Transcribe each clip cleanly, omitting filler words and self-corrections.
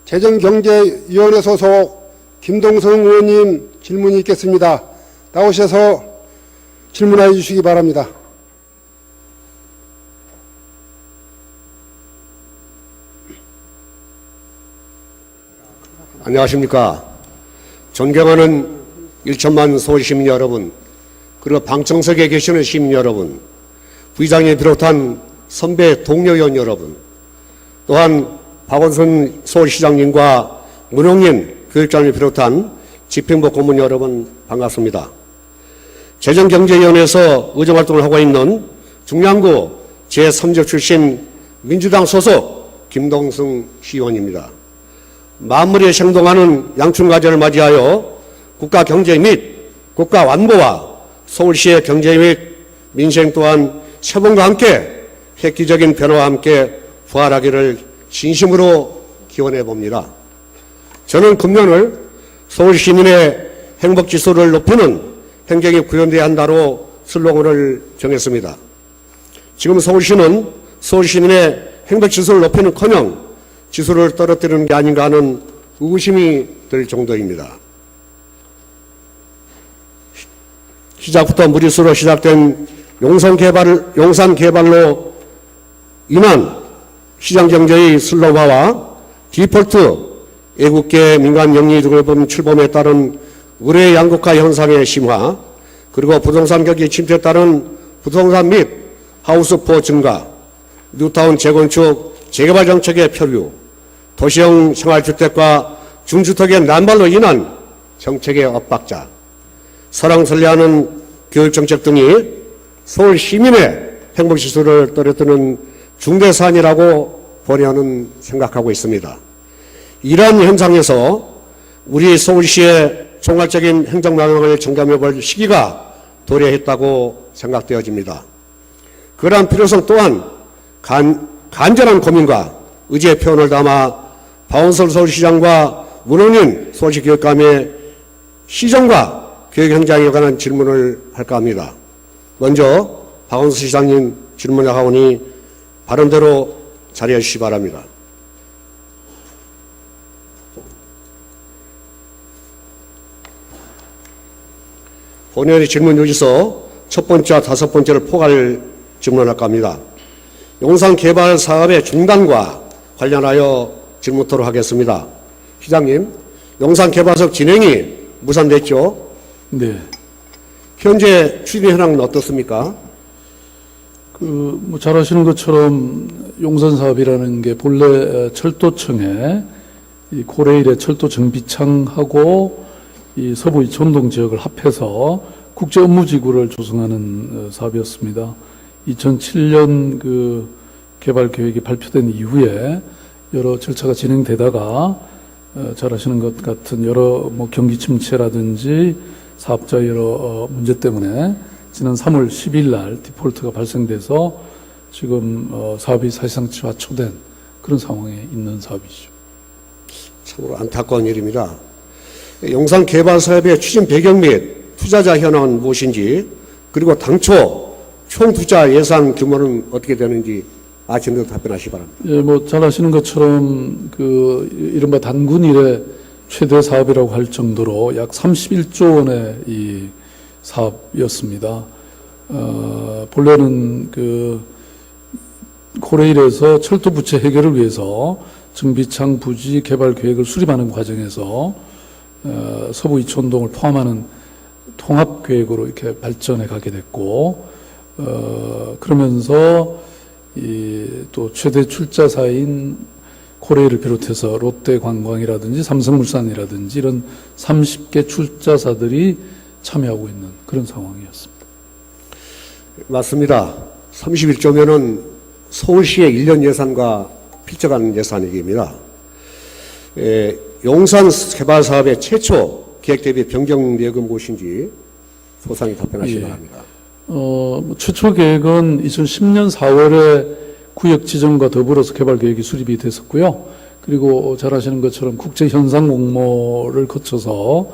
재정경제위원회 소속 김동성 의원님 질문이 있겠습니다. 나오셔서 질문해 주시기 바랍니다. 안녕하십니까. 존경하는 1천만 서울시민 여러분, 그리고 방청석에 계시는 시민 여러분, 부의장님 비롯한 선배 동료 의원 여러분, 또한 박원순 서울시장님과 문홍인 교육장님 비롯한 집행부 고문 여러분 반갑습니다. 재정경제위원회에서 의정활동을 하고 있는 중량구 제3조 출신 민주당 소속 김동승 시의원입니다. 만물에 생동하는 양춘가절을 맞이하여 국가 경제 및 국가 완보와 서울시의 경제 및 민생 또한 세봉과 함께 획기적인 변화와 함께 부활하기를 진심으로 기원해 봅니다. 저는 금년을 서울 시민의 행복지수를 높이는 행정이 구현돼야 한다로 슬로건을 정했습니다. 지금 서울시는 서울 시민의 행복지수를 높이는커녕 지수를 떨어뜨리는 게 아닌가 하는 의구심이 들 정도입니다. 시작부터 무리수로 시작된 용산 개발로 인한 시장경제의 슬로화와 디폴트, 애국계 민간 영리 등을 출범에 따른 의뢰 양극화 현상의 심화, 그리고 부동산 경기 침체에 따른 부동산 및 하우스포 증가, 뉴타운 재건축, 재개발 정책의 표류, 도시형 생활주택과 중주택의 난발로 인한 정책의 엇박자, 설왕설래하는 교육정책 등이 서울 시민의 행복지수를 떨어뜨리는 중대사안이라고 본의원은 생각하고 있습니다. 이러한 현상에서 우리 서울시의 총괄적인 행정망을 점검해볼 시기가 도래했다고 생각되어집니다. 그러한 필요성 또한 간절한 고민과 의지의 표현을 담아 박원순 서울시장과 문홍인 서울시 교육감의 시정과 교육현장에 관한 질문을 할까 합니다. 먼저 박원순 시장님 질문을 하오니 발언대로 자리해 주시기 바랍니다. 본회의 질문 요지서 첫 번째와 다섯 번째를 포괄 질문할까 합니다. 용산 개발 사업의 중단과 관련하여 질문토록 하겠습니다. 시장님, 용산 개발 사업 진행이 무산됐죠? 네. 현재 추진 현황은 어떻습니까? 잘 아시는 것처럼 용산 사업이라는 게 본래 철도청에 이 고레일의 철도 정비창하고 이 서부 이촌동 지역을 합해서 국제 업무지구를 조성하는 사업이었습니다. 2007년 그 개발 계획이 발표된 이후에 여러 절차가 진행되다가 잘 아시는 것 같은 여러 경기 침체라든지 사업자 여러 문제 때문에 지난 3월 10일 날 디폴트가 발생돼서 지금 사업이 사실상 좌초된 그런 상황에 있는 사업이죠. 참으로 안타까운 일입니다. 용산 개발 사업의 추진 배경 및 투자자 현황은 무엇인지, 그리고 당초 총 투자 예산 규모는 어떻게 되는지 아시는 대로 답변하시기 바랍니다. 예, 잘 아시는 것처럼 이른바 단군 이래 최대 사업이라고 할 정도로 약 31조 원의 이 사업이었습니다. 본래는 고레일에서 철도 부채 해결을 위해서 정비창 부지 개발 계획을 수립하는 과정에서 서부 이촌동을 포함하는 통합 계획으로 이렇게 발전해 가게 됐고, 그러면서 또 최대 출자사인 고레일을 비롯해서 롯데관광이라든지 삼성물산이라든지 이런 30개 출자사들이 참여하고 있는 그런 상황이었습니다. 맞습니다. 31조면은 서울시의 1년 예산과 필적한 예산입니다. 용산 개발 사업의 최초 계획 대비 변경 내역은 무엇인지 소상히 답변하시기 바랍니다. 최초 계획은 2010년 4월에 구역 지정과 더불어서 개발 계획이 수립이 됐었고요. 그리고 잘 아시는 것처럼 국제 현상 공모를 거쳐서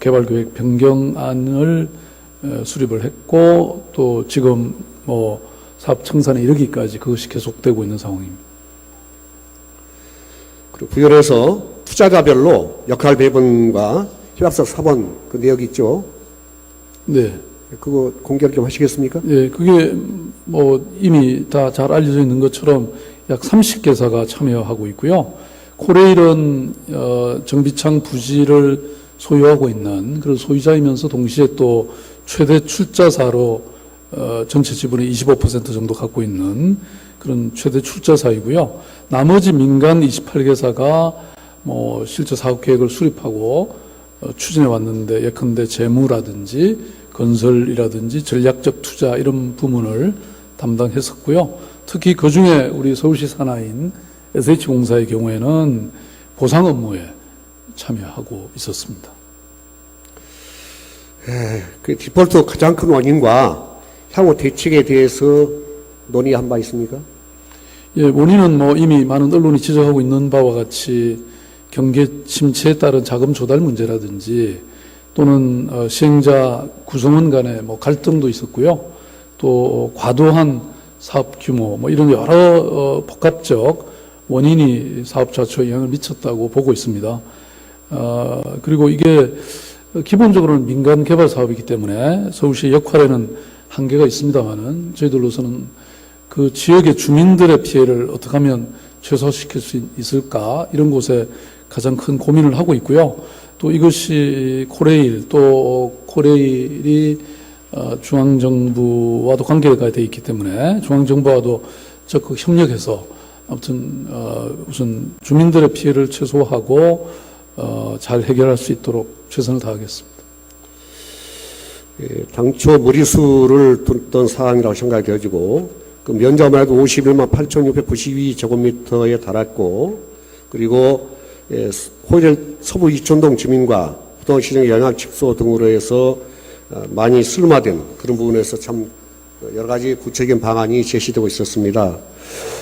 개발 계획 변경안을 수립을 했고, 또 지금 사업 청산에 이르기까지 그것이 계속되고 있는 상황입니다. 그 부연해서 투자자별로 역할 배분과 협약서 4번 그 내역이 있죠. 네. 그거 공개를 좀 하시겠습니까? 예, 그게 뭐 이미 다 잘 알려져 있는 것처럼 약 30개사가 참여하고 있고요. 코레일은 정비창 부지를 소유하고 있는 그런 소유자이면서 동시에 또 최대 출자사로 전체 지분의 25% 정도 갖고 있는 그런 최대 출자사이고요. 나머지 민간 28개사가 뭐 실제 사업 계획을 수립하고 추진해 왔는데 예컨대 재무라든지 건설이라든지 전략적 투자 이런 부문을 담당했었고요. 특히 그 중에 우리 서울시 산하인 SH공사의 경우에는 보상 업무에 참여하고 있었습니다. 그 디폴트 가장 큰 원인과 향후 대책에 대해서 논의한 바 있습니까? 예, 원인은 뭐 이미 많은 언론이 지적하고 있는 바와 같이 경계 침체에 따른 자금 조달 문제라든지 또는 시행자 구성원 간의 뭐 갈등도 있었고요. 또 과도한 사업 규모 뭐 이런 여러 복합적 원인이 사업 자체에 영향을 미쳤다고 보고 있습니다. 그리고 이게 기본적으로는 민간 개발 사업이기 때문에 서울시의 역할에는 한계가 있습니다만은 저희들로서는 그 지역의 주민들의 피해를 어떻게 하면 최소화시킬 수 있을까 이런 곳에 가장 큰 고민을 하고 있고요. 또 이것이 코레일 또 코레일이 중앙정부와도 관계가 되어 있기 때문에 중앙정부와도 적극 협력해서 아무튼 우선 주민들의 피해를 최소화하고 잘 해결할 수 있도록 최선을 다하겠습니다. 예, 당초 무리수를 뒀던 사항이라고 생각이 되어지고 그 면적만 해도 51만 8,692제곱미터에 달했고 그리고 호일 서부 이촌동 주민과 부동시장 영향 축소 등으로 해서 많이 슬럼화된 그런 부분에서 참 여러 가지 구체적인 방안이 제시되고 있었습니다.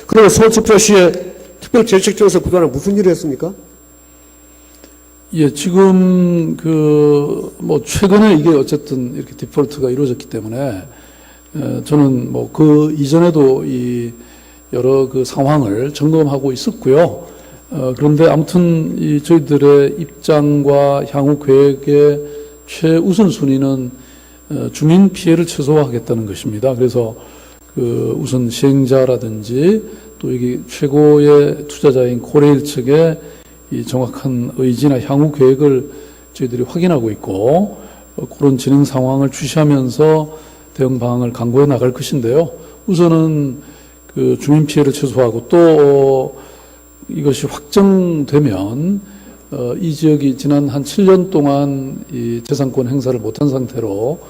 그러면 서울특별시의 특별재책청에서 그동안 무슨 일을 했습니까? 예, 지금 뭐 최근에 이게 어쨌든 이렇게 디폴트가 이루어졌기 때문에 저는 뭐 그 이전에도 이 여러 그 상황을 점검하고 있었고요. 그런데 아무튼 이 저희들의 입장과 향후 계획의 최우선 순위는 주민 피해를 최소화하겠다는 것입니다. 그래서 그 우선 시행자라든지 또 이게 최고의 투자자인 코레일 측의 이 정확한 의지나 향후 계획을 저희들이 확인하고 있고 그런 진행 상황을 주시하면서 대응 방안을 강구해 나갈 것인데요. 우선은 그 주민 피해를 최소화하고 또 이것이 확정되면 이 지역이 지난 한 7년 동안 이 재산권 행사를 못한 상태로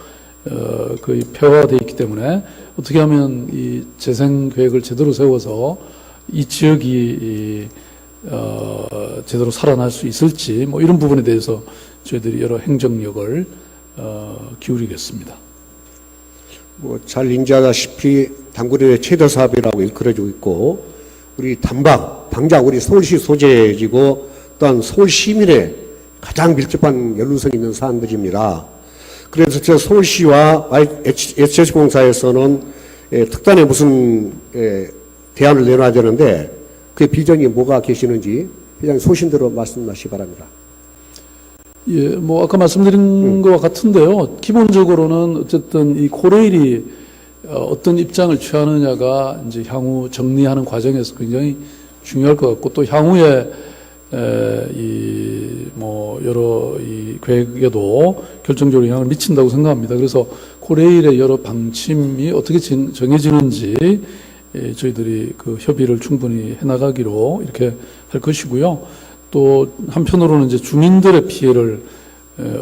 거의 폐화되어 있기 때문에 어떻게 하면 이 재생 계획을 제대로 세워서 이 지역이 제대로 살아날 수 있을지 뭐 이런 부분에 대해서 저희들이 여러 행정력을 기울이겠습니다. 뭐 잘 인지하다시피 당구리의 최대 사업이라고 일컬어지고 있고 우리 당장 우리 서울시 소재이고 또한 서울 시민의 가장 밀접한 연루성이 있는 사안들입니다. 그래서 저 서울시와 SH공사에서는 특단의 무슨 대안을 내놔야 되는데 그 비전이 뭐가 계시는지 그냥 소신대로 말씀하시기 바랍니다. 예, 뭐 아까 말씀드린 것과 같은데요. 기본적으로는 어쨌든 이 코레일이 어떤 입장을 취하느냐가 이제 향후 정리하는 과정에서 굉장히 중요할 것 같고 또 향후에 이 뭐 여러 이 계획에도 결정적으로 영향을 미친다고 생각합니다. 그래서 코레일의 여러 방침이 어떻게 정해지는지 저희들이 그 협의를 충분히 해나가기로 이렇게 할 것이고요. 또 한편으로는 이제 주민들의 피해를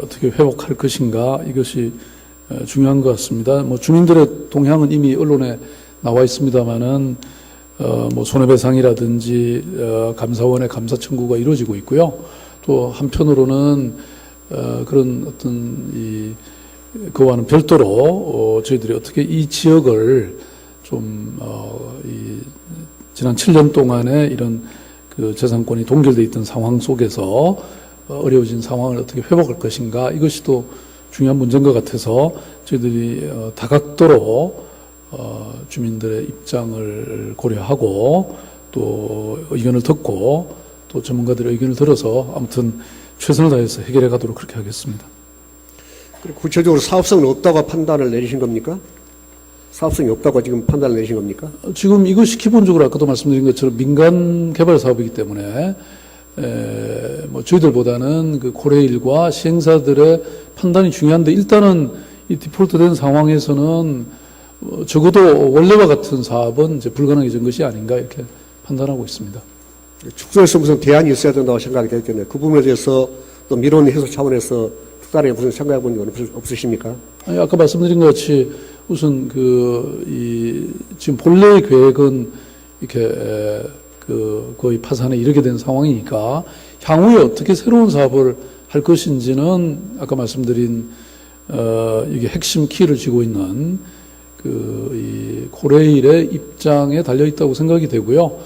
어떻게 회복할 것인가 이것이 중요한 것 같습니다. 뭐 주민들의 동향은 이미 언론에 나와 있습니다만은 뭐 손해배상이라든지 감사원의 감사 청구가 이루어지고 있고요. 또 한편으로는 그런 어떤 그와는 별도로 저희들이 어떻게 이 지역을 좀 지난 7년 동안에 이런 그 재산권이 동결돼 있던 상황 속에서 어려워진 상황을 어떻게 회복할 것인가 이것이 또 중요한 문제인 것 같아서 저희들이 다각도로 주민들의 입장을 고려하고 또 의견을 듣고 또 전문가들의 의견을 들어서 아무튼 최선을 다해서 해결해 가도록 그렇게 하겠습니다. 그리고 구체적으로 사업성은 없다고 판단을 내리신 겁니까? 사업성이 없다고 지금 판단을 내리신 겁니까? 지금 이것이 기본적으로 아까도 말씀드린 것처럼 민간 개발 사업이기 때문에 뭐 저희들보다는 그 코레일과 시행사들의 판단이 중요한데 일단은 이 디폴트된 상황에서는 적어도 원래와 같은 사업은 이제 불가능해진 것이 아닌가 이렇게 판단하고 있습니다. 축소에서 무슨 대안이 있어야 된다고 생각이 되겠네요. 그 부분에 대해서 또 민원 해소 차원에서 특단에 무슨 생각해 본 적 없으십니까? 아니, 아까 말씀드린 것 같이 우선 지금 본래의 계획은 이렇게 거의 파산에 이르게 된 상황이니까 향후에 어떻게 새로운 사업을 할 것인지는 아까 말씀드린 이게 핵심 키를 쥐고 있는 이 코레일의 입장에 달려 있다고 생각이 되고요.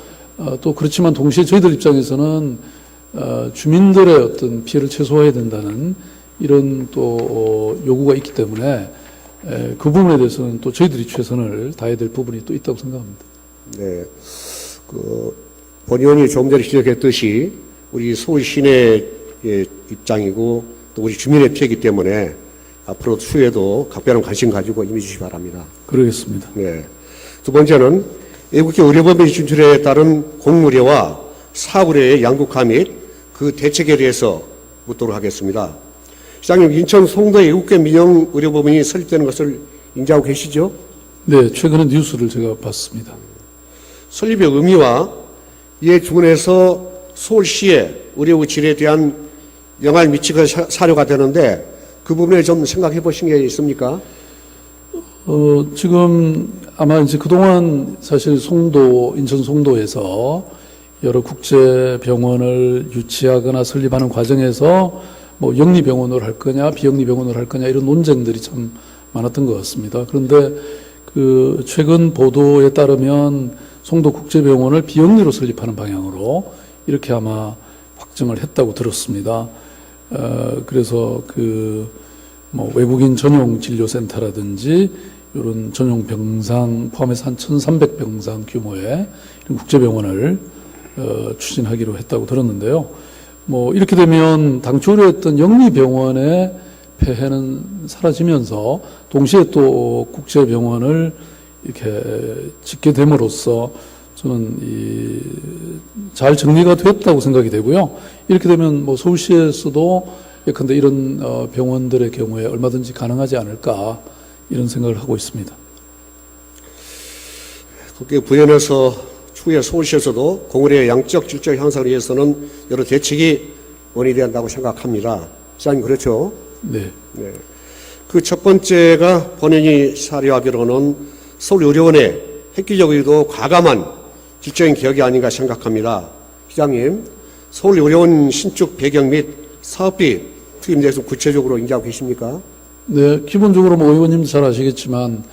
또 그렇지만 동시에 저희들 입장에서는 주민들의 어떤 피해를 최소화해야 된다는 이런 또 요구가 있기 때문에 그 부분에 대해서는 또 저희들이 최선을 다해야 될 부분이 또 있다고 생각합니다. 네. 본 의원이 조금 전에 지적했듯이 우리 서울 시내의 입장이고 또 우리 주민의 피해이기 때문에 앞으로 추후에도 각별한 관심 가지고 임해주시기 바랍니다. 그러겠습니다. 네. 두 번째는 애국계 의료법인 진출에 따른 공무료와 사업의료의 양극화 및 그 대책에 대해서 묻도록 하겠습니다. 시장님, 인천 송도에 애국계 민영 의료법인이 설립되는 것을 인지하고 계시죠? 네, 최근에 뉴스를 제가 봤습니다. 설립의 의미와 이에 준해서 서울시의 의료 질에 대한 영향을 미치고 사료가 되는데 그 부분에 좀 생각해 보신 게 있습니까? 지금 아마 이제 그동안 사실 인천 송도에서 여러 국제병원을 유치하거나 설립하는 과정에서 뭐 영리병원으로 할 거냐, 비영리병원으로 할 거냐 이런 논쟁들이 참 많았던 것 같습니다. 그런데 최근 보도에 따르면 송도국제병원을 비영리로 설립하는 방향으로 이렇게 아마 확정을 했다고 들었습니다. 그래서 뭐 외국인 전용 진료센터라든지 이런 전용 병상 포함해서 한 1,300병상 규모의 이런 국제병원을 추진하기로 했다고 들었는데요. 뭐 이렇게 되면 당초 우려했던 영리병원의 폐해는 사라지면서 동시에 또 국제병원을 이렇게 짓게 됨으로써 저는 잘 정리가 됐다고 생각이 되고요. 이렇게 되면 뭐 서울시에서도 예컨대 이런 병원들의 경우에 얼마든지 가능하지 않을까 이런 생각을 하고 있습니다. 국회 부연해서 추후에 서울시에서도 공의의 양적 질적 향상을 위해서는 여러 대책이 논의돼야 한다고 생각합니다. 시장님 그렇죠? 네. 네. 그 첫 번째가 본인이 사료하기로는 서울의료원의 획기적이고 과감한 질적인 개혁이 아닌가 생각합니다. 시장님, 서울의료원 신축 배경 및 사업비 투입에 대해서 구체적으로 인지하고 계십니까? 네, 기본적으로 뭐 의원님도 잘 아시겠지만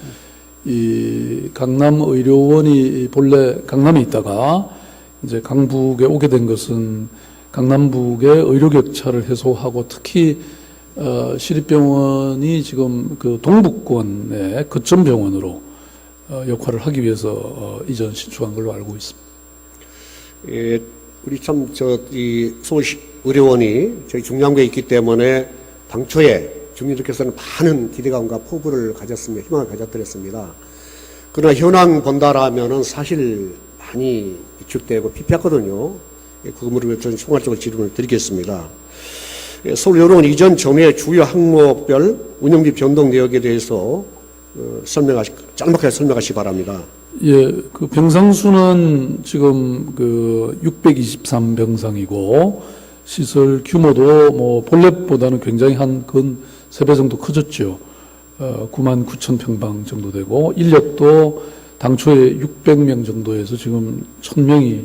이 강남의료원이 본래 강남에 있다가 이제 강북에 오게 된 것은 강남북의 의료 격차를 해소하고 특히 시립병원이 지금 그 동북권의 거점 병원으로 역할을 하기 위해서 이전 신축한 걸로 알고 있습니다. 예, 우리 참 이 서울시 의료원이 저희 중량구에 있기 때문에 당초에 주민들께서는 많은 기대감과 포부를 가졌습니다. 희망을 가졌더랬습니다. 그러나 현황 본다라면은 사실 많이 위축되고 피폐했거든요. 그 부분을 저는 총괄적으로 질문을 드리겠습니다. 서울의료원 이전 전후의 주요 항목별 운영비 변동 내역에 대해서 짤막하게 설명하시기 바랍니다. 예, 그 병상수는 지금 623병상이고 시설 규모도 뭐 본래보다는 굉장히 근 3배 정도 커졌죠. 99,000평방 정도 되고 인력도 당초에 600명 정도에서 지금 1,000명이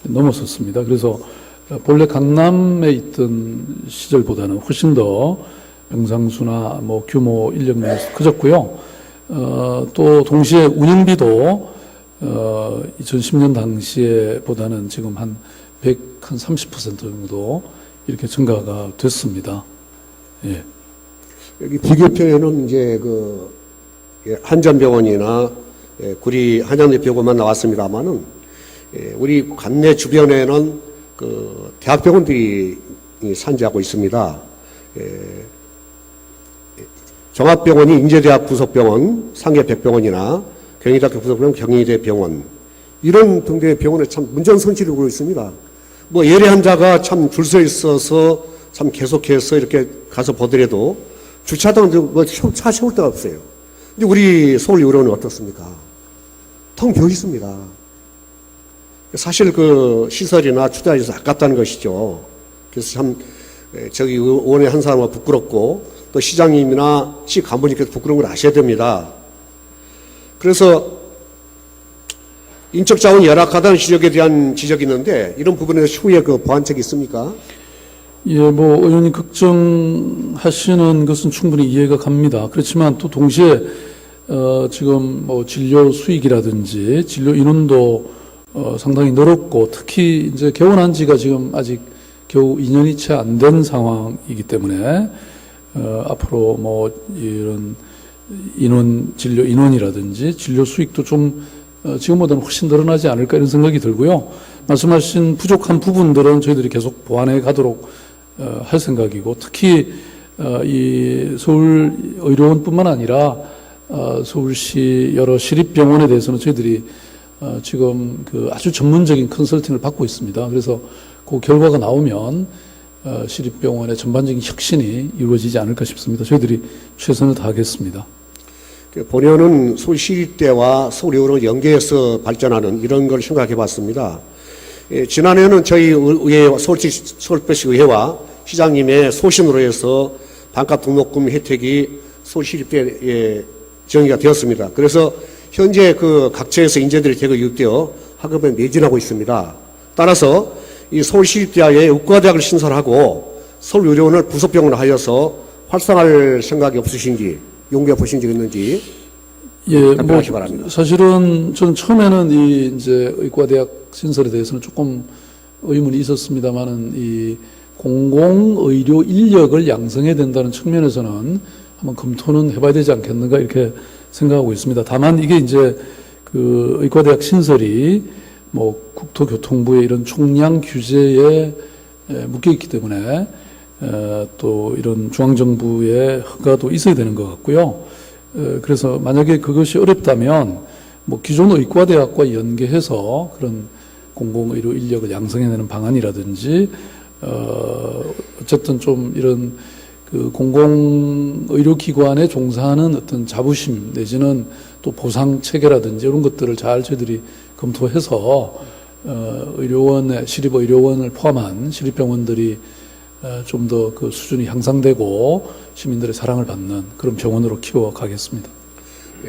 넘었었습니다. 그래서 본래 강남에 있던 시절보다는 훨씬 더 병상수나 뭐 규모 인력면에서 커졌고요. 또 동시에 운영비도 2010년 당시에 보다는 지금 한 30% 정도 이렇게 증가가 됐습니다. 예. 여기 비교표에는 이제 한전병원이나 구리 한양대병원만 나왔습니다만은 우리 관내 주변에는 그 대학병원들이 산재하고 있습니다. 종합병원이 인제대학 부속병원, 상계백병원이나 경희대학교 부속병원, 경희대병원 이런 등등의 병원에 참 문전성시를 오고 있습니다. 뭐 예래 환자가 참 줄 서 있어서 참 계속해서 이렇게 가서 보더라도 주차장 차 세울 데가 없어요. 근데 우리 서울의료원은 어떻습니까? 텅 비어 있습니다. 사실 그 시설이나 투자해서 아깝다는 것이죠. 그래서 참 저기 의원의 한 사람은 부끄럽고 또 시장님이나 시 간부님께서 부끄러운 걸 아셔야 됩니다. 그래서 인적 자원이 열악하다는 지적에 대한 지적이 있는데 이런 부분에서 추후에 그 보완책이 있습니까? 예, 뭐 의원님 걱정하시는 것은 충분히 이해가 갑니다. 그렇지만 또 동시에 지금 뭐 진료 수익이라든지 진료 인원도 상당히 늘었고 특히 이제 개원한 지가 지금 아직 겨우 2년이 채 안 된 상황이기 때문에 앞으로 뭐 이런 진료 인원이라든지 진료 수익도 좀 지금보다는 훨씬 늘어나지 않을까 이런 생각이 들고요. 말씀하신 부족한 부분들은 저희들이 계속 보완해 가도록 할 생각이고 특히 이 서울의료원뿐만 아니라 서울시 여러 시립병원에 대해서는 저희들이 지금 그 아주 전문적인 컨설팅을 받고 있습니다. 그래서 그 결과가 나오면 시립병원의 전반적인 혁신이 이루어지지 않을까 싶습니다. 저희들이 최선을 다하겠습니다. 본의원은 서울시립대와 서울의료원을 연계해서 발전하는 이런 걸 생각해 봤습니다. 지난해에는 저희 의회, 서울시 의회와 시장님의 소신으로 해서 반값 등록금 혜택이 서울시립대에 정의가 되었습니다. 그래서 현재 그 각처에서 인재들이 대거 유입되어 학업에 매진하고 있습니다. 따라서 이 서울시립대학에 의과대학을 신설하고 서울의료원을 부속병원을 하여서 활성화할 생각이 없으신지 용기해 보신 적 있는지 답변하시기 바랍니다. 사실은 저는 처음에는 이 이제 의과대학 신설에 대해서는 조금 의문이 있었습니다만은 이 공공의료 인력을 양성해야 된다는 측면에서는 한번 검토는 해봐야 되지 않겠는가 이렇게 생각하고 있습니다. 다만 이게 이제 그 의과대학 신설이 뭐 국토교통부의 이런 총량 규제에 묶여 있기 때문에 또 이런 중앙정부의 허가도 있어야 되는 것 같고요. 그래서 만약에 그것이 어렵다면 뭐 기존 의과대학과 연계해서 그런 공공의료 인력을 양성해내는 방안이라든지 어쨌든 좀 이런 그 공공의료기관에 종사하는 어떤 자부심 내지는 또 보상 체계라든지 이런 것들을 잘 저희들이 검토해서 의료원의 시립의료원을 포함한 시립병원들이 좀 더 그 수준이 향상되고 시민들의 사랑을 받는 그런 병원으로 키워가겠습니다.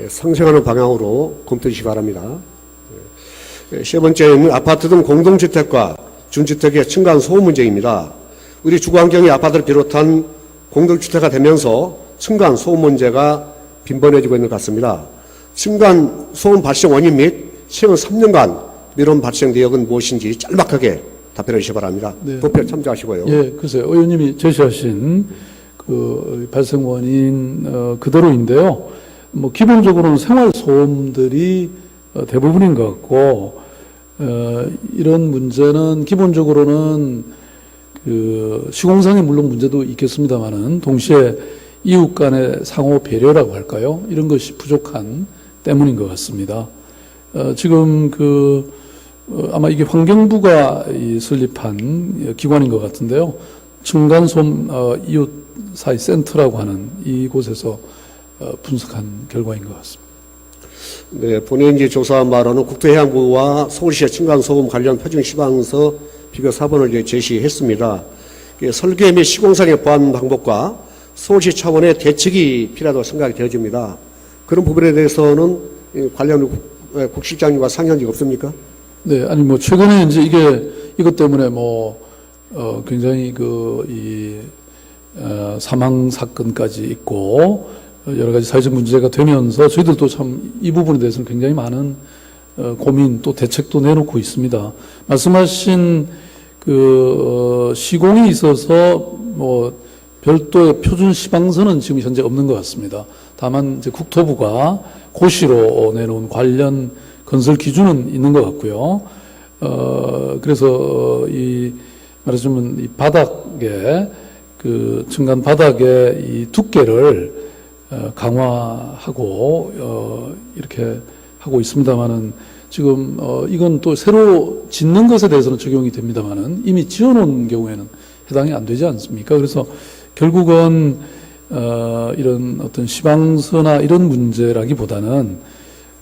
상생하는 방향으로 검토해 주시기 바랍니다. 세 번째는 아파트 등 공동주택과 준주택의 층간 소음 문제입니다. 우리 주거환경이 아파트를 비롯한 공동주택가 되면서 층간 소음 문제가 빈번해지고 있는 것 같습니다. 층간 소음 발생 원인 및 최근 3년간 민원 발생 내역은 무엇인지 짤막하게 답변해 주시기 바랍니다. 네. 투표에 참조하시고요. 예, 글쎄요. 의원님이 제시하신 그 발생 원인 그대로인데요. 뭐 기본적으로는 생활 소음들이 대부분인 것 같고 이런 문제는 기본적으로는 그 시공상의 물론 문제도 있겠습니다만은 동시에 이웃 간의 상호 배려라고 할까요? 이런 것이 부족한 때문인 것 같습니다. 지금 아마 이게 환경부가 설립한 기관인 것 같은데요. 층간소음 이웃 사이 센터라고 하는 이곳에서 분석한 결과인 것 같습니다. 네, 본회의 조사한 바로는 국토해양부와 서울시의 층간소음 관련 표준 시방서 비교 사본을 제시했습니다. 설계 및 시공상의 보완 방법과 서울시 차원의 대책이 필요하다고 생각이 되어집니다. 그런 부분에 대해서는 관련 국실장님과 상의한 적 없습니까? 네, 아니 뭐 최근에 이제 이것 때문에 굉장히 사망 사건까지 있고 여러 가지 사회적 문제가 되면서 저희들도 참 이 부분에 대해서는 굉장히 많은 고민 또 대책도 내놓고 있습니다. 말씀하신 시공이 있어서 별도의 표준 시방서는 지금 현재 없는 것 같습니다. 다만 이제 국토부가 고시로 내놓은 관련 건설 기준은 있는 것 같고요. 그래서 말하자면 이 바닥에 그 층간 바닥의 이 두께를 강화하고 이렇게 하고 있습니다만은 지금 이건 또 새로 짓는 것에 대해서는 적용이 됩니다만은 이미 지어놓은 경우에는 해당이 안 되지 않습니까? 그래서 결국은 이런 어떤 시방서나 이런 문제라기보다는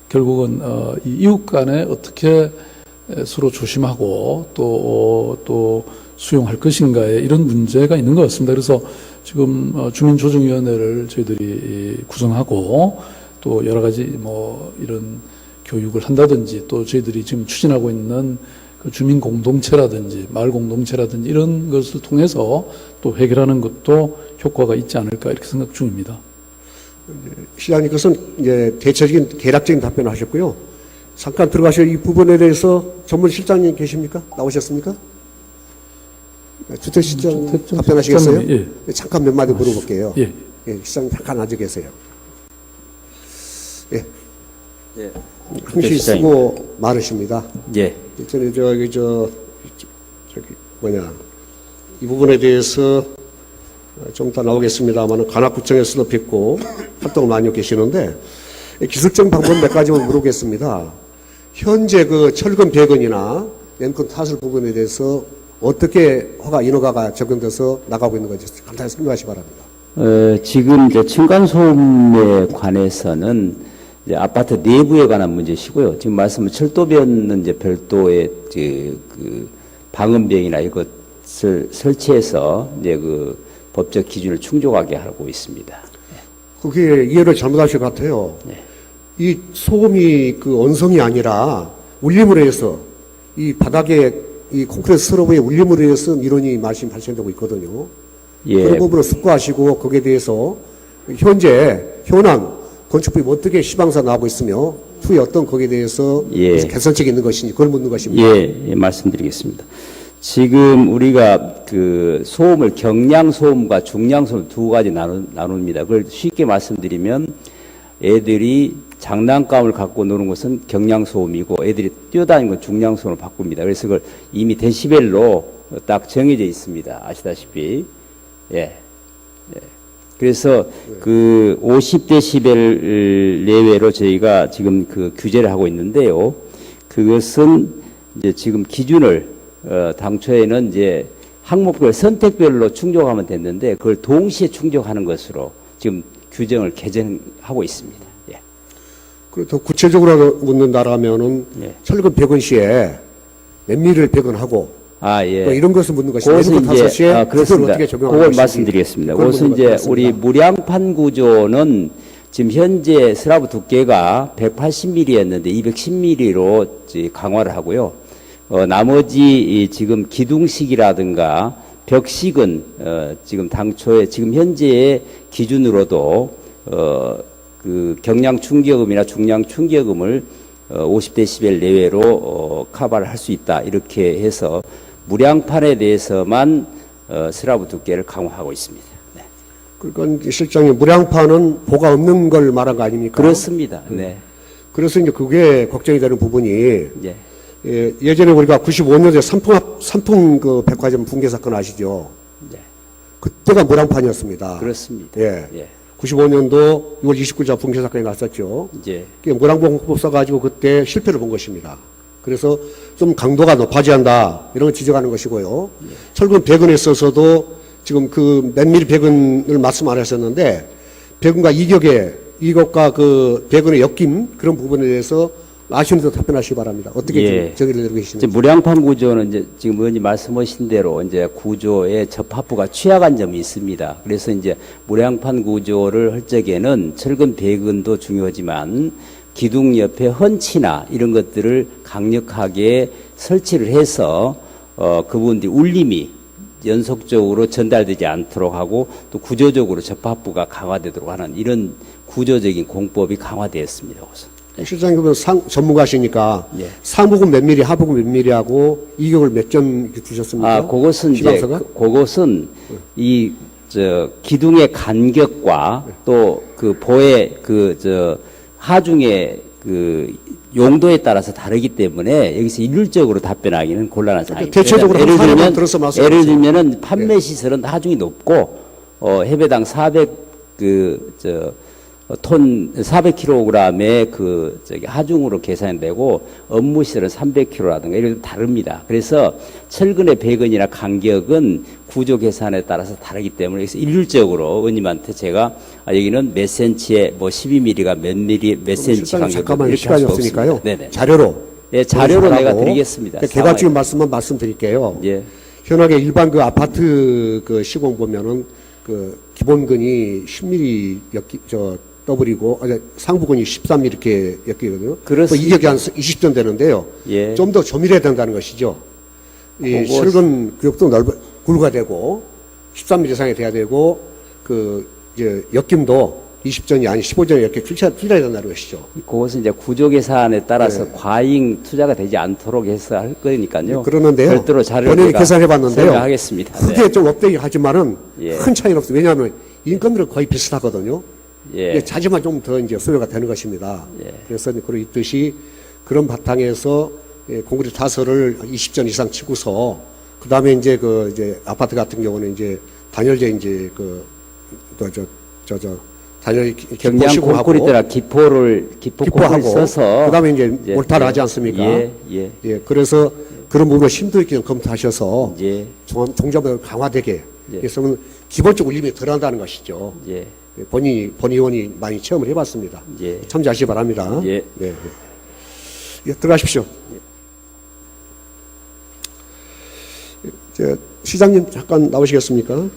결국은 이 이웃 간에 어떻게 서로 조심하고 또 수용할 것인가에 이런 문제가 있는 것 같습니다. 그래서 지금 주민조정위원회를 저희들이 구성하고 또 여러 가지 뭐 이런 교육을 한다든지 또 저희들이 지금 추진하고 있는 그 주민 공동체라든지 마을 공동체라든지 이런 것을 통해서 또 해결하는 것도 효과가 있지 않을까 이렇게 생각 중입니다. 시장님께서는 이제 대체적인 개략적인 답변을 하셨고요. 잠깐 들어가실 이 부분에 대해서 전문 실장님 계십니까? 나오셨습니까? 주택실장 답변하시겠어요? 예. 잠깐 몇 마디 물어볼게요. 예. 예, 시장님 잠깐 앉아 계세요. 예. 예. 흥시 쓰고 많으십니다. 예. 저기 이 부분에 대해서 좀 이따 나오겠습니다만 관악구청에서도 뵙고 활동을 많이 하고 계시는데 기술적 방법 몇 가지만 물어보겠습니다. 현재 그 철근 배근이나 램콘 타설 부분에 대해서 어떻게 허가 인허가가 적용돼서 나가고 있는 건지 간단히 설명하시기 바랍니다. 지금 이제 층간소음에 관해서는 이제 아파트 내부에 관한 문제시고요. 지금 말씀은 철도변은 이제 별도의 그 방음벽이나 이것을 설치해서 이제 그 법적 기준을 충족하게 하고 있습니다. 그게 이해를 잘못하신 것 같아요. 네. 이 소음이 그 언성이 아니라 울림으로 해서 이 바닥에 이 콘크리트 스러브의 울림으로 해서 이론이 말씀 발생되고 있거든요. 예. 그런 부분을 숙고하시고 거기에 대해서 현안 건축법이 어떻게 시방사 나오고 있으며 후에 어떤 거기에 대해서 예. 개선책이 있는 것인지 그걸 묻는 것입니다. 예, 말씀드리겠습니다. 지금 우리가 그 소음을 경량소음과 중량소음 두 가지 나눕니다. 그걸 쉽게 말씀드리면 애들이 장난감을 갖고 노는 것은 경량소음이고 애들이 뛰어다니는 건 중량소음으로 바꿉니다. 그래서 그걸 이미 데시벨로 딱 정해져 있습니다. 아시다시피. 예. 그래서 그 50데시벨 내외로 저희가 지금 그 규제를 하고 있는데요. 그것은 이제 지금 기준을 당초에는 이제 항목별 선택별로 충족하면 됐는데 그걸 동시에 충족하는 것으로 지금 규정을 개정하고 있습니다. 예. 그리고 더 구체적으로 묻는다라면은 예. 철근 배근 시에 몇 미리를 배근하고 예. 뭐 이런 것을 묻는 것입니다. 그것은 이제 그렇습니다. 어떻게 적용하는 그걸 것인지 말씀드리겠습니다. 그걸 그것은 묻는 이제 것 우리 같습니다. 무량판 구조는 지금 현재 슬라브 두께가 180mm였는데 210mm로 강화를 하고요. 나머지 지금 기둥식이라든가 벽식은 지금 당초에 지금 현재의 기준으로도 그 경량 충격음이나 중량 충격음을 50데시벨 내외로 커버를 할 수 있다 이렇게 해서 무량판에 대해서만 슬라브 두께를 강화하고 있습니다. 네. 그러니까 실장님 무량판은 보가 없는 걸 말한 거 아닙니까? 그렇습니다. 네. 그래서 이제 그게 걱정이 되는 부분이 예. 예전에 우리가 95년도에 삼풍 그 백화점 붕괴 사건 아시죠? 네. 그때가 무량판이었습니다. 그렇습니다. 예. 예. 95년도 6월 29일 붕괴 사건이 났었죠. 이제 무량봉법 써가지고 그때 실패를 본 것입니다. 그래서 좀 강도가 높아져야 한다 이런 걸 지적하는 것이고요. 철근 배근에 있어서도 지금 그 몇 미리 배근을 말씀 안 하셨는데 배근과 이격과 그 배근의 엮임 그런 부분에 대해서 아쉬운 데 답변하시기 바랍니다. 어떻게 예. 저기를 내리고 계시는지. 무량판 구조는 이제 지금 의원님 말씀하신 대로 이제 구조의 접합부가 취약한 점이 있습니다. 그래서 이제 무량판 구조를 할 적에는 철근 배근도 중요하지만 기둥 옆에 헌치나 이런 것들을 강력하게 설치를 해서 그 부분들이 울림이 연속적으로 전달되지 않도록 하고 또 구조적으로 접합부가 강화되도록 하는 이런 구조적인 공법이 강화되었습니다. 우선. 실장님 전문가시니까 예. 상부근 몇 미리, 하부근 몇 미리 하고 이격을 몇 점 주셨습니까? 그것은 이제 시방서가? 그것은 이 기둥의 간격과 또 그 보의 하중의 그 용도에 따라서 다르기 때문에 여기서 일률적으로 답변하기는 곤란한 상황입니다. 대체적으로 한 사례만 들어서 말씀해 예를 주세요. 들면은 판매 시설은 하중이 높고 해배당 400kg의 하중으로 계산되고 업무 시설은 300kg라든가 이런 다릅니다. 그래서 철근의 배근이나 간격은 구조 계산에 따라서 다르기 때문에 여기서 일률적으로 의원님한테 제가 여기는 몇 센치에 뭐 12mm가 몇 센치 실장님 간격 잠깐만 이렇게 시간이 할 수가 없으니까요. 없습니다. 네네. 자료로 예, 자료로 내가 보여주시라고. 드리겠습니다. 개괄적인 말씀만 말씀드릴게요. 예. 현황에 일반 그 아파트 그 시공 보면은 그 기본근이 10mm 더블이고 상부근이 13mm 이렇게 엮이거든요. 그렇습니다. 이격이 한 20전 되는데요. 예. 좀 더 조밀해야 된다는 것이죠. 이 철근 구역도 굵어야 되고 13mm 이상이 돼야 되고 그 이제 엮임도 20전이 아니 15전이 이렇게 줄여야 된다는 것이죠. 그것은 이제 구조 계산에 따라서 네. 과잉 투자가 되지 않도록 해서 할 거니까요. 그러는데요. 별도로 자료를 본인이 제가 계산해봤는데요. 설명하겠습니다. 크게 네. 좀 업되긴 하지만은 예. 큰 차이는 없어요. 왜냐하면 인건들은 거의 비슷하거든요. 예. 자지만 좀 더 이제 소요가 되는 것입니다. 예. 그래서 그런 있듯이 그런 바탕에서 콘크리트 타설을 20전 이상 치고서 그 다음에 이제 이제 아파트 같은 경우는 이제 단열재 이제 단열 경량 콘크리트나 기포를 써서 그다음에 이제 몰타를 하지 않습니까? 예. 그래서 그런 부분을 심도 있게 검토하셔서 예. 종잡을 강화되게 예. 그래서 기본적으로 힘이 덜한다는 것이죠. 예. 본 의원이 많이 체험을 해봤습니다. 예. 참조하시기 바랍니다. 예. 네. 예, 들어가십시오. 시장님 잠깐 나오시겠습니까?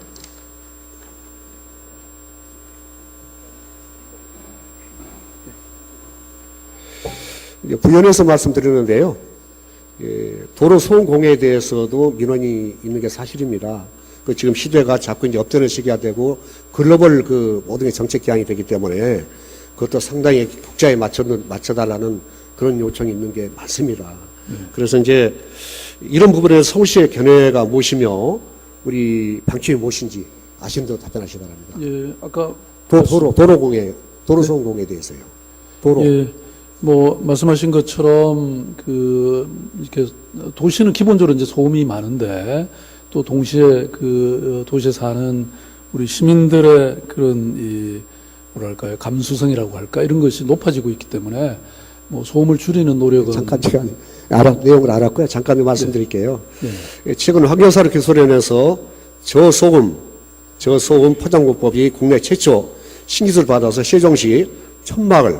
부연해서 말씀드리는데요. 도로 소음공해에 대해서도 민원이 있는 게 사실입니다. 그 지금 시대가 자꾸 이제 업되는 시기가 되고 글로벌 그 모든 게 정책 기한이 되기 때문에 그것도 상당히 국자에 맞춰달라는 그런 요청이 있는 게 많습니다. 그래서 이제 이런 부분에 서울시의 견해가 무엇이며 우리 방침이 무엇인지 아시는 대로 답변하시기 바랍니다. 예, 아까 도로 소음공해에 대해서요. 도로. 예, 뭐 말씀하신 것처럼 이렇게 도시는 기본적으로 이제 소음이 많은데 또 동시에 도시에 사는 우리 시민들의 그런 뭐랄까요, 감수성이라고 할까 이런 것이 높아지고 있기 때문에 뭐 소음을 줄이는 노력은 잠깐 제가 내용을 알았고요. 잠깐 말씀드릴게요. 네. 최근 환경사를 개설해내서 저소음 포장구법이 국내 최초 신기술을 받아서 세종시 천막을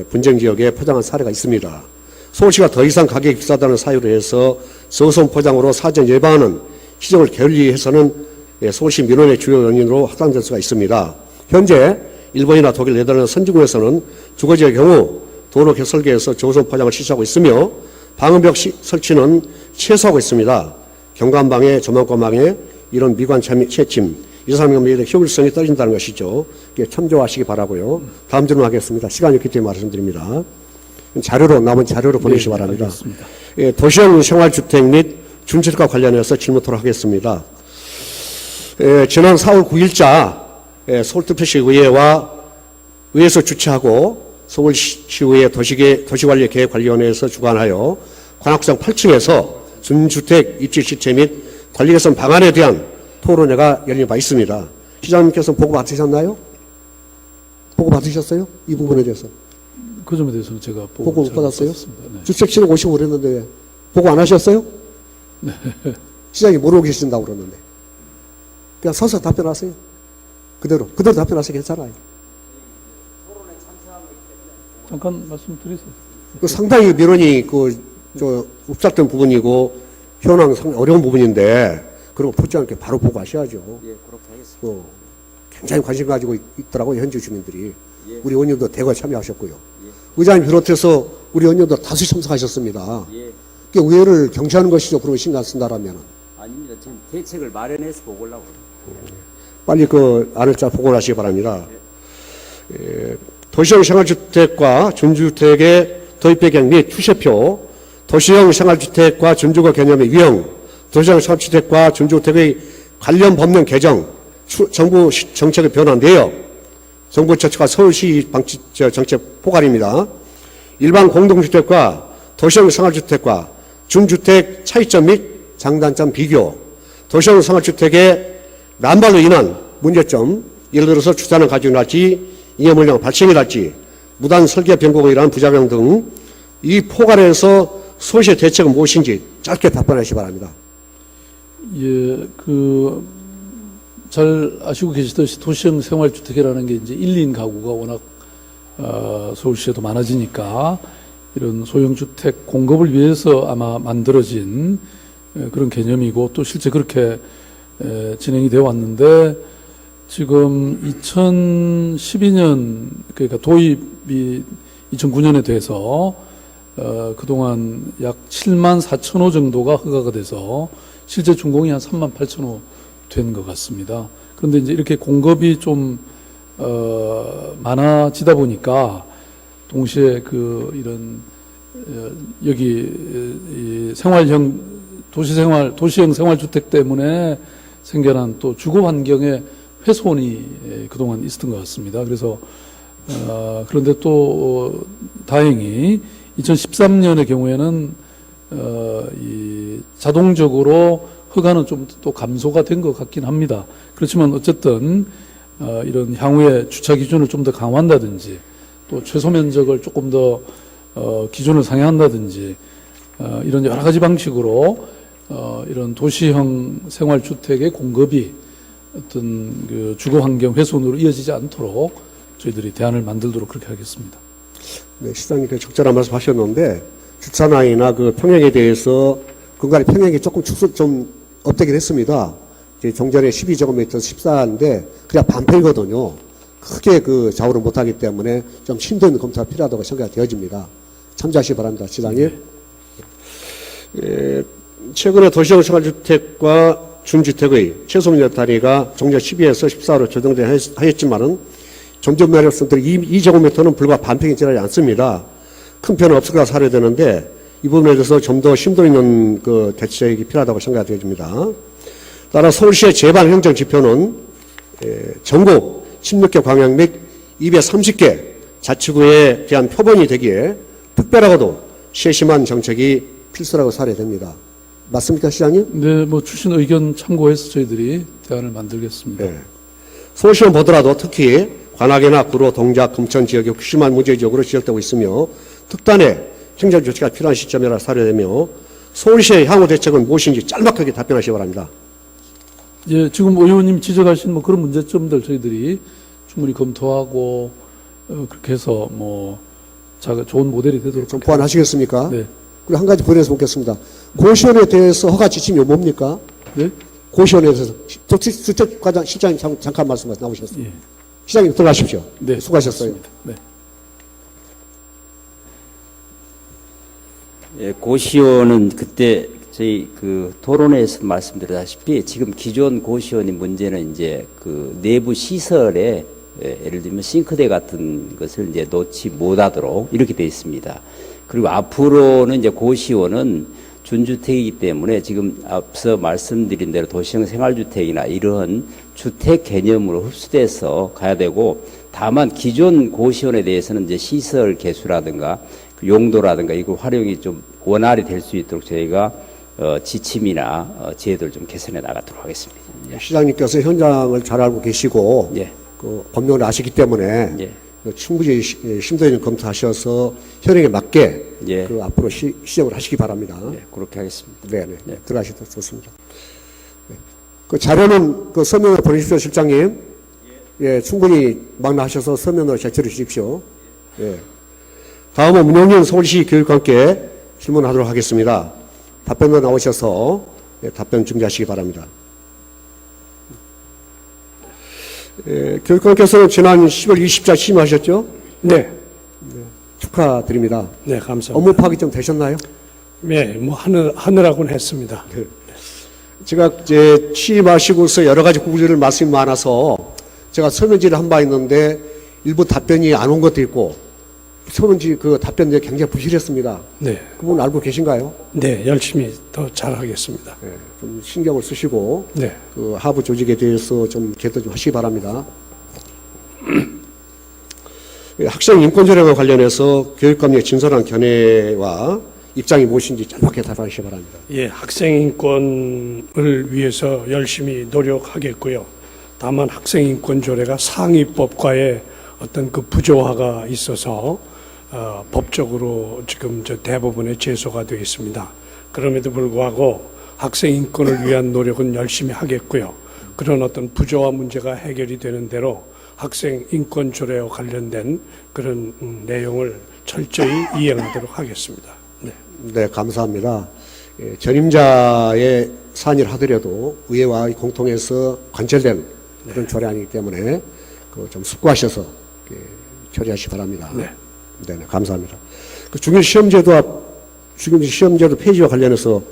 분쟁 지역에 포장한 사례가 있습니다. 서울시가 더 이상 가격이 비싸다는 사유로 해서 저소음 포장으로 사전 예방하는 시정을 게을리해서는 서울시 민원의 주요 원인으로 확산될 수가 있습니다. 현재 일본이나 독일, 네덜란드 선진국에서는 주거지의 경우 도로 개설계에서 저소음 포장을 실시하고 있으며 방음벽 설치는 최소하고 있습니다. 경관방해, 조망권방해 이런 미관 채침 이 사람의 효율성이 떨어진다는 것이죠. 참조하시기 바라고요. 다음 질문하겠습니다. 시간이 없기 때문에 말씀드립니다. 남은 자료로 보내시기 바랍니다. 도시형 생활주택 및 준주택과 관련해서 질문토록 하겠습니다. 지난 4월 9일자 서울특별시의회와 의회에서 주최하고 서울시의회 도시관리계획관리위원회에서 주관하여 관악구청 8층에서 준주택 입지 실체 및 관리 개선 방안에 대한 토론회가 열린 바 있습니다. 시장님께서 보고 받으셨나요? 보고 받으셨어요? 이 부분에 대해서. 그 점에 대해서는 제가 보고 못 받았어요? 네. 주택시는 오시고 그랬는데 보고 안 하셨어요? 네. 시장이 모르고 계신다고 그러는데. 그냥 서서 답변하세요. 그대로 답변하세요. 괜찮아요. 잠깐 말씀드리세요. 상당히 민원이 흡착된 부분이고 현황 상당히 어려운 부분인데 그런 거 붙지 않게 바로 보고 하셔야죠. 예, 그렇게 하겠습니다. 굉장히 관심 가지고 있더라고요. 현지 주민들이. 우리 의원님도 대거 참여하셨고요. 의장님 비롯해서 우리 의원님도 다수 참석하셨습니다. 그게 의회를 경시하는 것이죠. 그런 거 신경 쓴다라면. 아닙니다. 지금 대책을 마련해서 보고 오려고. 빨리 안을 잘 보고를 하시기 바랍니다. 도시형 생활주택과 준주택의 도입 배경 및 추세표, 도시형 생활주택과 준주거 개념의 유형, 도시형 생활주택과 준주택의 관련 법령 개정, 정부 정책의 변화 내역, 정부 정책과 서울시 정책 포괄입니다. 일반 공동주택과 도시형 생활주택과 준주택 차이점 및 장단점 비교, 도시형 생활주택의 난발로 인한 문제점, 예를 들어서 주차는 가중이랄지 잉여 발생이랄지 무단 설계 변경으로 인한 부작용 등 이 포괄해서 소시의 대책은 무엇인지 짧게 답변하시기 바랍니다. 예, 잘 아시고 계시듯이 도시형 생활주택이라는 게 이제 1인 가구가 워낙 서울시에도 많아지니까 이런 소형 주택 공급을 위해서 아마 만들어진 그런 개념이고 또 실제 그렇게 진행이 되어 왔는데 지금 2012년 그러니까 도입이 2009년에 돼서 그동안 약 7만 4천 호 정도가 허가가 돼서 실제 준공이 한 3만 8천 호 된 것 같습니다. 그런데 이제 이렇게 공급이 좀 많아지다 보니까 동시에 이런 여기 이 도시형 생활주택 때문에 생겨난 또 주거 환경의 훼손이 그동안 있었던 것 같습니다. 그래서 그런데 또 다행히 2013년의 경우에는 이 자동적으로 허가는 좀 또 감소가 된 것 같긴 합니다. 그렇지만 어쨌든 이런 향후에 주차 기준을 좀 더 강화한다든지 또 최소 면적을 조금 더 기준을 상향한다든지 이런 여러 가지 방식으로 이런 도시형 생활주택의 공급이 어떤 그 주거 환경 훼손으로 이어지지 않도록 저희들이 대안을 만들도록 그렇게 하겠습니다. 네, 시장님께서 적절한 말씀 하셨는데, 주차나이나 그 평형에 대해서 근간에 평형이 조금 좀 업되긴 했습니다. 이제 종전에 12제곱미터 14인데, 그냥 반평이거든요. 크게 그 좌우를 못하기 때문에 좀 힘든 검토가 필요하다고 생각이 되어집니다. 참조하시기 바랍니다, 시장님. 최근에 도시형 생활주택과 준주택의 최소면적 단위가 종전 12에서 14로 조정되긴 하였지만은 점점 매력선들이 2제곱미터는 불과 반평이 지나지 않습니다. 큰 편은 없을 거라 사려야 되는데 이 부분에 대해서 좀 더 심도 있는 그 대책이 필요하다고 생각이 되어집니다. 따라 서울시의 제반 행정 지표는 전국 16개 광역 및 230개 자치구에 대한 표본이 되기에 특별하고도 세심한 정책이 필수라고 사려야 됩니다. 맞습니까, 시장님? 네, 주신 의견 참고해서 저희들이 대안을 만들겠습니다. 네. 서울시는 보더라도 특히 관악이나 구로, 동작, 금천 지역이 극심한 문제 지역으로 지적되고 있으며 특단의 행정 조치가 필요한 시점이라 사료되며 서울시의 향후 대책은 무엇인지 짤막하게 답변하시기 바랍니다. 예, 지금 의원님 지적하신 그런 문제점들 저희들이 충분히 검토하고 그렇게 해서 좋은 모델이 되도록 좀 보완하시겠습니까? 네. 그리고 한 가지 보내서 묻겠습니다. 고시원에 대해서 허가 지침이 뭡니까? 네? 고시원에 대해서 주택과장 실장님 잠깐 말씀 나오셨습니다. 예. 시장님 들어가십시오. 네. 수고하셨어요. 네. 예, 고시원은 그때 저희 그 토론회에서 말씀드렸다시피 지금 기존 고시원의 문제는 이제 그 내부 시설에 예를 들면 싱크대 같은 것을 이제 놓지 못하도록 이렇게 되어 있습니다. 그리고 앞으로는 이제 고시원은 준주택이기 때문에 지금 앞서 말씀드린 대로 도시형 생활주택이나 이러한 주택 개념으로 흡수돼서 가야 되고 다만 기존 고시원에 대해서는 이제 시설 개수라든가 용도라든가 이거 활용이 좀 원활히 될 수 있도록 저희가 지침이나 제도를 좀 개선해 나가도록 하겠습니다. 예. 시장님께서 현장을 잘 알고 계시고 예. 그 법령을 아시기 때문에 예. 충분히 심도 있는 검토하셔서 현행에 맞게 예. 그 앞으로 시정을 하시기 바랍니다. 예, 그렇게 하겠습니다. 네네. 예. 들어가셔도 좋습니다. 네. 그 자료는 그 서면으로 보내십시오, 실장님. 예, 충분히 망라하셔서 서면으로 제출해 주십시오. 예. 다음은 문영현 서울시 교육관께 질문하도록 하겠습니다. 답변도 나오셔서 답변 준비하시기 바랍니다. 교육관께서는 지난 10월 20일 취임하셨죠? 네. 축하드립니다. 네, 감사합니다. 업무 파악이 좀 되셨나요? 네, 하느라고는 했습니다. 제가 이제 취임하시고서 여러 가지 구구절 말씀이 많아서 제가 설문지를 한 바 있는데 일부 답변이 안 온 것도 있고 설문지 그 답변이 굉장히 부실했습니다. 네. 그 부분 알고 계신가요? 네, 열심히 더 잘하겠습니다. 네, 좀 신경을 쓰시고 네. 그 하부 조직에 대해서 좀 개도 좀 하시기 바랍니다. 학생 인권 조례와 관련해서 교육감의 진솔한 견해와 입장이 무엇인지 짧게 답하시기 바랍니다. 예, 학생 인권을 위해서 열심히 노력하겠고요. 다만 학생 인권 조례가 상위법과의 어떤 그 부조화가 있어서 법적으로 지금 대부분의 제소가 되어 있습니다. 그럼에도 불구하고 학생 인권을 위한 노력은 열심히 하겠고요. 그런 어떤 부조화 문제가 해결이 되는 대로 학생 인권 조례와 관련된 그런 내용을 철저히 이행하도록 하겠습니다. 네. 네, 감사합니다. 예, 전임자의 사안을 하더라도 의회와 공통해서 관철된 그런 조례안이기 때문에 좀 숙고하셔서 처리하시기 바랍니다. 네. 네, 감사합니다. 그 중요시험제도 폐지와 관련해서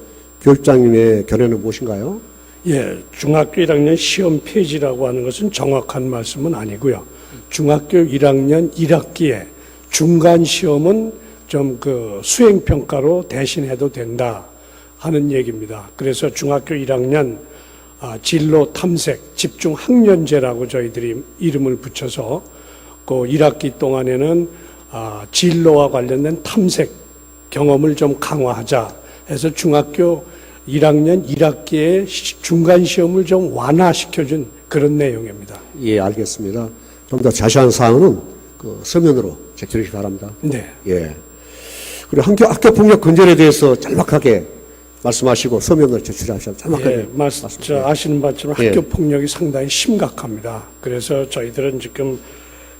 교육장님의 견해는 무엇인가요? 예, 중학교 1학년 시험 폐지라고 하는 것은 정확한 말씀은 아니고요. 중학교 1학년 1학기에 중간 시험은 좀 그 수행평가로 대신해도 된다 하는 얘기입니다. 그래서 중학교 1학년 진로 탐색 집중 학년제라고 저희들이 이름을 붙여서 그 1학기 동안에는 진로와 관련된 탐색 경험을 좀 강화하자 해서 중학교 1학년 1학기에 중간 시험을 좀 완화시켜준 그런 내용입니다. 예, 알겠습니다. 좀 더 자세한 사항은 그 서면으로 제출해 주시기 바랍니다. 네. 예. 그리고 학교 폭력 근절에 대해서 짤막하게 말씀하시고 서면으로 제출하셔서 짤막하게 예, 아시는 바처럼 예. 학교 폭력이 상당히 심각합니다. 그래서 저희들은 지금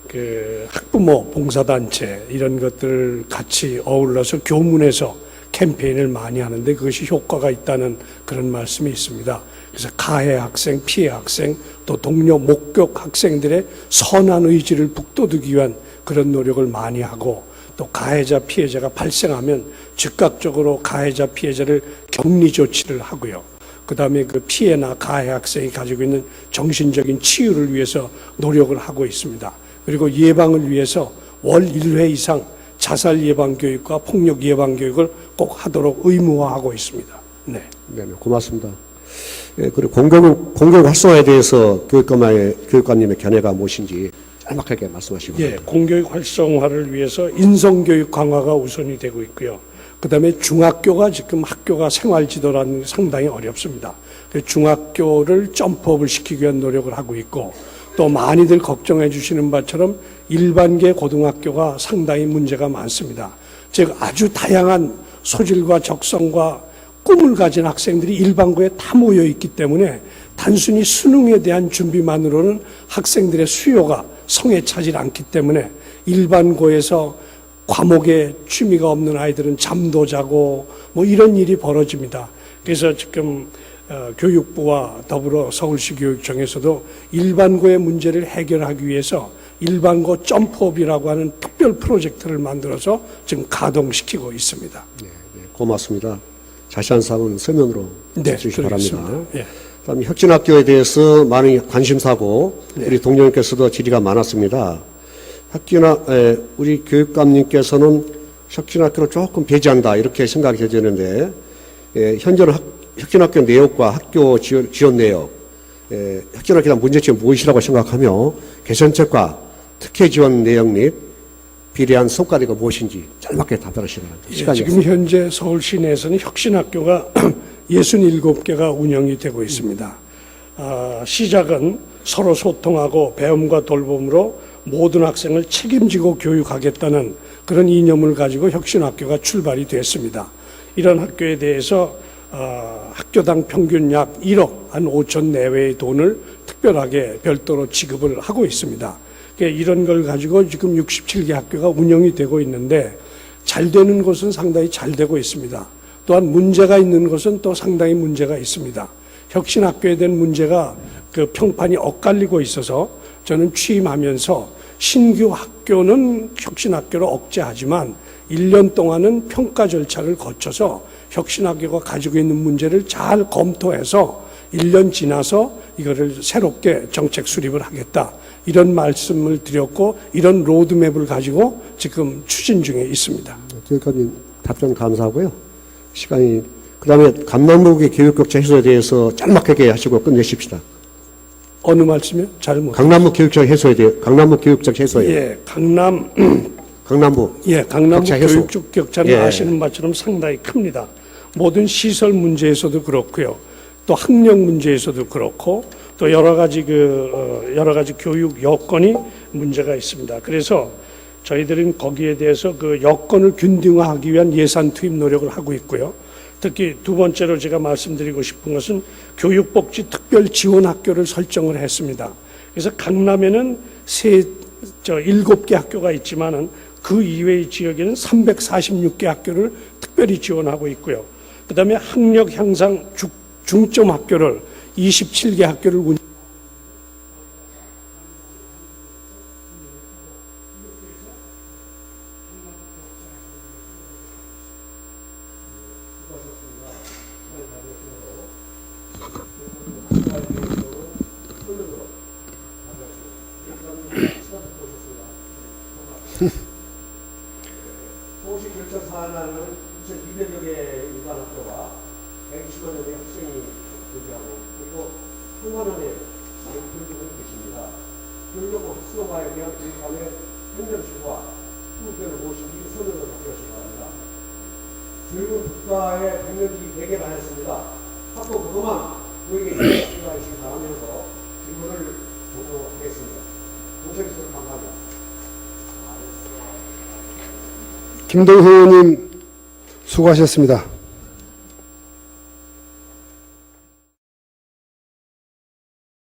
그 학부모 봉사단체 이런 것들을 같이 어울러서 교문에서 캠페인을 많이 하는데 그것이 효과가 있다는 그런 말씀이 있습니다. 그래서 가해 학생, 피해 학생, 또 동료 목격 학생들의 선한 의지를 북돋우기 위한 그런 노력을 많이 하고 또 가해자, 피해자가 발생하면 즉각적으로 가해자, 피해자를 격리 조치를 하고요. 그 다음에 그 피해나 가해 학생이 가지고 있는 정신적인 치유를 위해서 노력을 하고 있습니다. 그리고 예방을 위해서 월 1회 이상 자살 예방 교육과 폭력 예방 교육을 꼭 하도록 의무화하고 있습니다. 네. 네, 고맙습니다. 예, 그리고 공격 활성화에 대해서 교육감님의 견해가 무엇인지 짤막하게 말씀하시기 예, 바랍니다. 공교육 활성화를 위해서 인성교육 강화가 우선이 되고 있고요. 그 다음에 중학교가 지금 학교가 생활지도라는 게 상당히 어렵습니다. 중학교를 점프업을 시키기 위한 노력을 하고 있고 또 많이들 걱정해 주시는 바처럼 일반계 고등학교가 상당히 문제가 많습니다. 즉 아주 다양한 소질과 적성과 꿈을 가진 학생들이 일반고에 다 모여 있기 때문에 단순히 수능에 대한 준비만으로는 학생들의 수요가 성에 차질 않기 때문에 일반고에서 과목에 취미가 없는 아이들은 잠도 자고 뭐 이런 일이 벌어집니다. 그래서 지금 교육부와 더불어 서울시 교육청에서도 일반고의 문제를 해결하기 위해서 일반고 점프업이라고 하는 특별 프로젝트를 만들어서 지금 가동시키고 있습니다. 네, 고맙습니다. 자세한 사항은 서면으로 네, 제출해 주시기 바랍니다. 그러겠습니다. 예. 그다음에 혁신학교에 대해서 많은 관심사고 우리 동료님께서도 질의가 많았습니다. 우리 교육감님께서는 혁신학교를 조금 배제한다 이렇게 생각이 되는데 현재는 혁신학교 내역과 학교 지원 내역, 혁신학교에 대한 문제점이 무엇이라고 생각하며 개선책과 특혜 지원 내역 및 비례한 성과가 무엇인지 짧게 답변하시기 바랍니다. 시간이 지금 현재 서울 시내에서는 혁신학교가 67개가 운영이 되고 있습니다. 시작은 서로 소통하고 배움과 돌봄으로 모든 학생을 책임지고 교육하겠다는 그런 이념을 가지고 혁신학교가 출발이 됐습니다. 이런 학교에 대해서 학교당 평균 약 1억 한 5천 내외의 돈을 특별하게 별도로 지급을 하고 있습니다. 이런 걸 가지고 지금 67개 학교가 운영이 되고 있는데 잘 되는 곳은 상당히 잘 되고 있습니다. 또한 문제가 있는 곳은 또 상당히 문제가 있습니다. 혁신학교에 대한 문제가 그 평판이 엇갈리고 있어서 저는 취임하면서 신규 학교는 혁신학교로 억제하지만 1년 동안은 평가 절차를 거쳐서 혁신학교가 가지고 있는 문제를 잘 검토해서 1년 지나서 이거를 새롭게 정책 수립을 하겠다. 이런 말씀을 드렸고 이런 로드맵을 가지고 지금 추진 중에 있습니다. 교육감님 답변 감사하고요. 그다음에 감남북의 교육격 제소에 대해서 짤막하게 하시고 끝내십시다. 어느 말씀이요? 잘 못. 강남구 교육적 해소에 대해 강남구 교육적 해소에 예, 강남부 격차 해소. 교육적 격차는 예. 아시는 바처럼 상당히 큽니다. 모든 시설 문제에서도 그렇고요. 또 학력 문제에서도 그렇고 또 여러 가지 교육 여건이 문제가 있습니다. 그래서 저희들은 거기에 대해서 그 여건을 균등화하기 위한 예산 투입 노력을 하고 있고요. 특히 두 번째로 제가 말씀드리고 싶은 것은 교육복지 특별 지원 학교를 설정을 했습니다. 그래서 강남에는 7개 학교가 있지만은 그 이외의 지역에는 346개 학교를 특별히 지원하고 있고요. 그 다음에 학력 향상 중점 학교를 27개 학교를 도시 결정 사안하는 2,200여 개의 일반 학교와 120만 명의 학생이 존재하고 그리고 100만 원의 교육을 계십니다. 교육부 학생과에 대한 교육감의 행정실과 수교를 모시기 선언을 발표하시기 바랍니다. 교육은 국가의 백년지 100에 달했습니다. 학교 그동안 교육에 집중하시기 바라면서 질문을 보도하겠습니다. 동생께서 감사합니다. 김동수 의원님 수고하셨습니다.